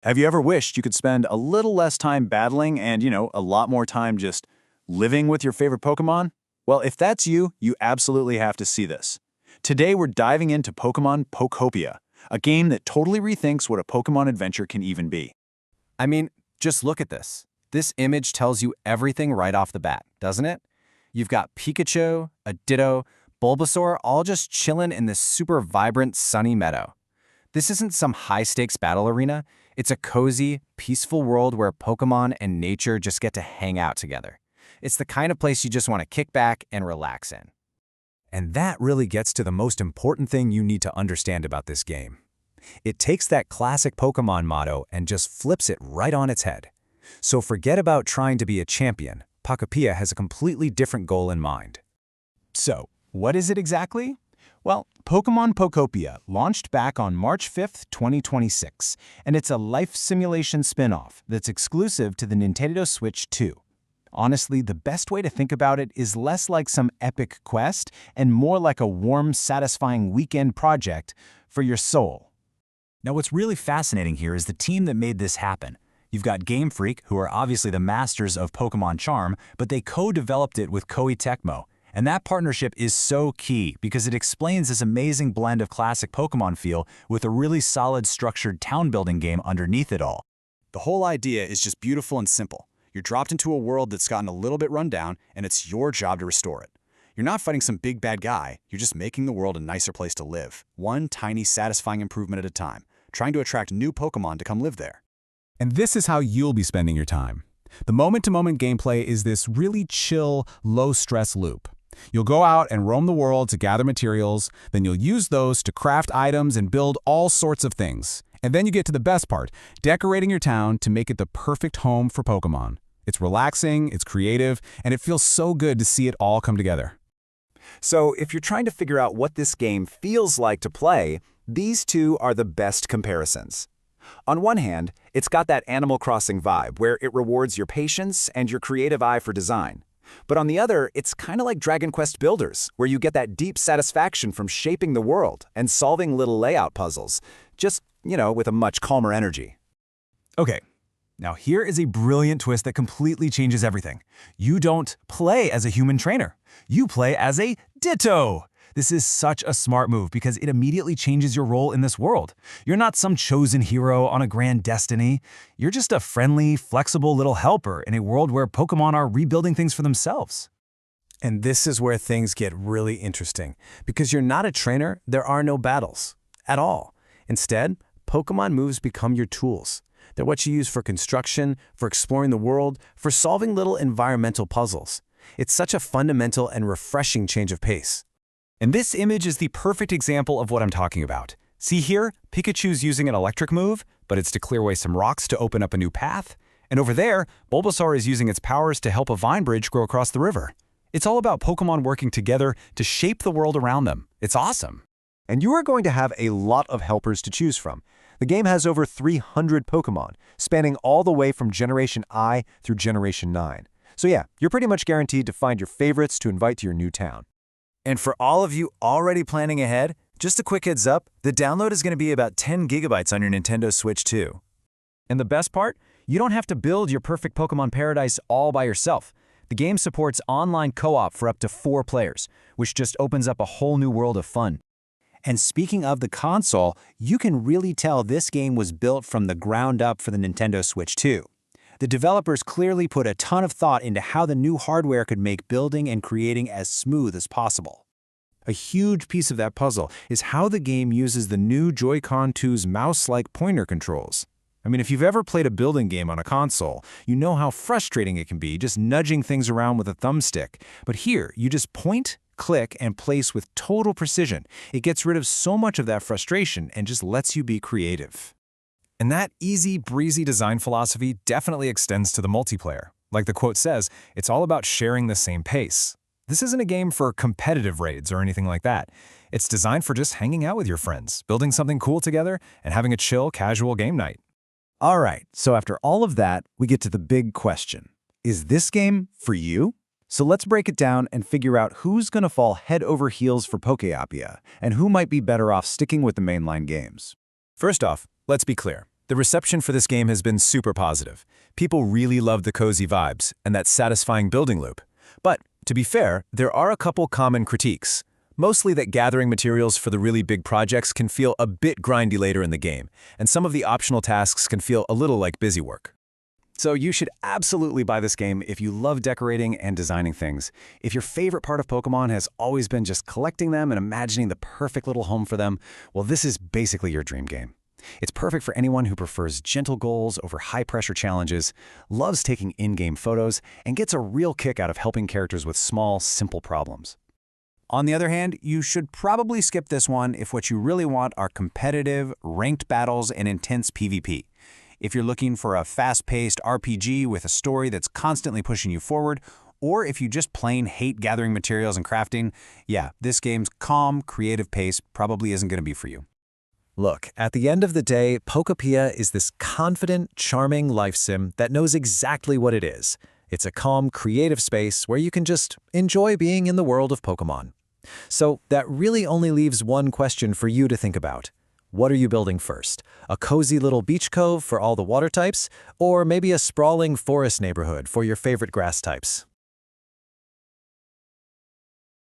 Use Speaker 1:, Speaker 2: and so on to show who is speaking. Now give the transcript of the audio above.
Speaker 1: Have you ever wished you could spend a little less time battling and, a lot more time just living with your favorite Pokemon? Well, if that's you, you absolutely have to see this. Today, we're diving into Pokémon Pokopia, a game that totally rethinks what a Pokémon adventure can even be.
Speaker 2: I mean, just look at this. This image tells you everything right off the bat, doesn't it? You've got Pikachu, a Ditto, Bulbasaur, all just chilling in this super vibrant, sunny meadow. This isn't some high-stakes battle arena. It's a cozy, peaceful world where Pokemon and nature just get to hang out together. It's the kind of place you just want to kick back and relax in.
Speaker 3: And that really gets to the most important thing you need to understand about this game. It takes that classic Pokemon motto and just flips it right on its head. So forget about trying to be a champion. Pokopia has a completely different goal in mind.
Speaker 4: So, what is it exactly? Well, Pokémon Pokopia launched back on March 5th, 2026, and it's a life simulation spin-off that's exclusive to the Nintendo Switch 2. Honestly, the best way to think about it is less like some epic quest and more like a warm, satisfying weekend project for your soul.
Speaker 1: Now, what's really fascinating here is the team that made this happen. You've got Game Freak, who are obviously the masters of Pokemon Charm, but they co-developed it with Koei Tecmo. And that partnership is so key because it explains this amazing blend of classic Pokemon feel with a really solid structured town-building game underneath it all.
Speaker 5: The whole idea is just beautiful and simple. You're dropped into a world that's gotten a little bit run down, and it's your job to restore it. You're not fighting some big bad guy, you're just making the world a nicer place to live, one tiny satisfying improvement at a time, trying to attract new Pokemon to come live there.
Speaker 4: And this is how you'll be spending your time. The moment-to-moment gameplay is this really chill, low-stress loop. You'll go out and roam the world to gather materials, then you'll use those to craft items and build all sorts of things. And then you get to the best part, decorating your town to make it the perfect home for Pokemon. It's relaxing, it's creative, and it feels so good to see it all come together.
Speaker 3: So if you're trying to figure out what this game feels like to play, these two are the best comparisons. On one hand, it's got that Animal Crossing vibe where it rewards your patience and your creative eye for design. But on the other, it's kind of like Dragon Quest Builders, where you get that deep satisfaction from shaping the world and solving little layout puzzles, just, with a much calmer energy.
Speaker 1: Okay, now here is a brilliant twist that completely changes everything. You don't play as a human trainer. You play as a Ditto. This is such a smart move because it immediately changes your role in this world. You're not some chosen hero on a grand destiny. You're just a friendly, flexible little helper in a world where Pokemon are rebuilding things for themselves.
Speaker 3: And this is where things get really interesting. Because you're not a trainer, there are no battles. At all. Instead, Pokemon moves become your tools. They're what you use for construction, for exploring the world, for solving little environmental puzzles. It's such a fundamental and refreshing change of pace.
Speaker 1: And this image is the perfect example of what I'm talking about. See here, Pikachu's using an electric move, but it's to clear away some rocks to open up a new path. And over there, Bulbasaur is using its powers to help a vine bridge grow across the river. It's all about Pokemon working together to shape the world around them. It's awesome.
Speaker 6: And you are going to have a lot of helpers to choose from. The game has over 300 Pokemon, spanning all the way from Generation I through Generation 9. So yeah, you're pretty much guaranteed to find your favorites to invite to your new town.
Speaker 1: And for all of you already planning ahead, just a quick heads up, the download is going to be about 10 gigabytes on your Nintendo Switch 2. And the best part? You don't have to build your perfect Pokemon paradise all by yourself. The game supports online co-op for up to 4 players, which just opens up a whole new world of fun. And speaking of the console, you can really tell this game was built from the ground up for the Nintendo Switch 2. The developers clearly put a ton of thought into how the new hardware could make building and creating as smooth as possible. A huge piece of that puzzle is how the game uses the new Joy-Con 2's mouse-like pointer controls. I mean, if you've ever played a building game on a console, you know how frustrating it can be just nudging things around with a thumbstick. But here, you just point, click, and place with total precision. It gets rid of so much of that frustration and just lets you be creative.
Speaker 3: And that easy, breezy design philosophy definitely extends to the multiplayer. Like the quote says, it's all about sharing the same pace. This isn't a game for competitive raids or anything like that. It's designed for just hanging out with your friends, building something cool together, and having a chill, casual game night.
Speaker 6: All right, so after all of that, we get to the big question. Is this game for you? So let's break it down and figure out who's going to fall head over heels for Pokopia, and who might be better off sticking with the mainline games.
Speaker 3: First off, let's be clear.
Speaker 1: The reception for this game has been super positive. People really love the cozy vibes and that satisfying building loop. But, to be fair, there are a couple common critiques. Mostly that gathering materials for the really big projects can feel a bit grindy later in the game, and some of the optional tasks can feel a little like busy work.
Speaker 2: So you should absolutely buy this game if you love decorating and designing things. If your favorite part of Pokémon has always been just collecting them and imagining the perfect little home for them, well, this is basically your dream game. It's perfect for anyone who prefers gentle goals over high-pressure challenges, loves taking in-game photos, and gets a real kick out of helping characters with small, simple problems.
Speaker 5: On the other hand, you should probably skip this one if what you really want are competitive, ranked battles and intense PvP. If you're looking for a fast-paced RPG with a story that's constantly pushing you forward, or if you just plain hate gathering materials and crafting, yeah, this game's calm, creative pace probably isn't going to be for you.
Speaker 1: Look, at the end of the day, Pokopia is this confident, charming life sim that knows exactly what it is. It's a calm, creative space where you can just enjoy being in the world of Pokémon. So that really only leaves one question for you to think about. What are you building first? A cozy little beach cove for all the water types? Or maybe a sprawling forest neighborhood for your favorite grass types?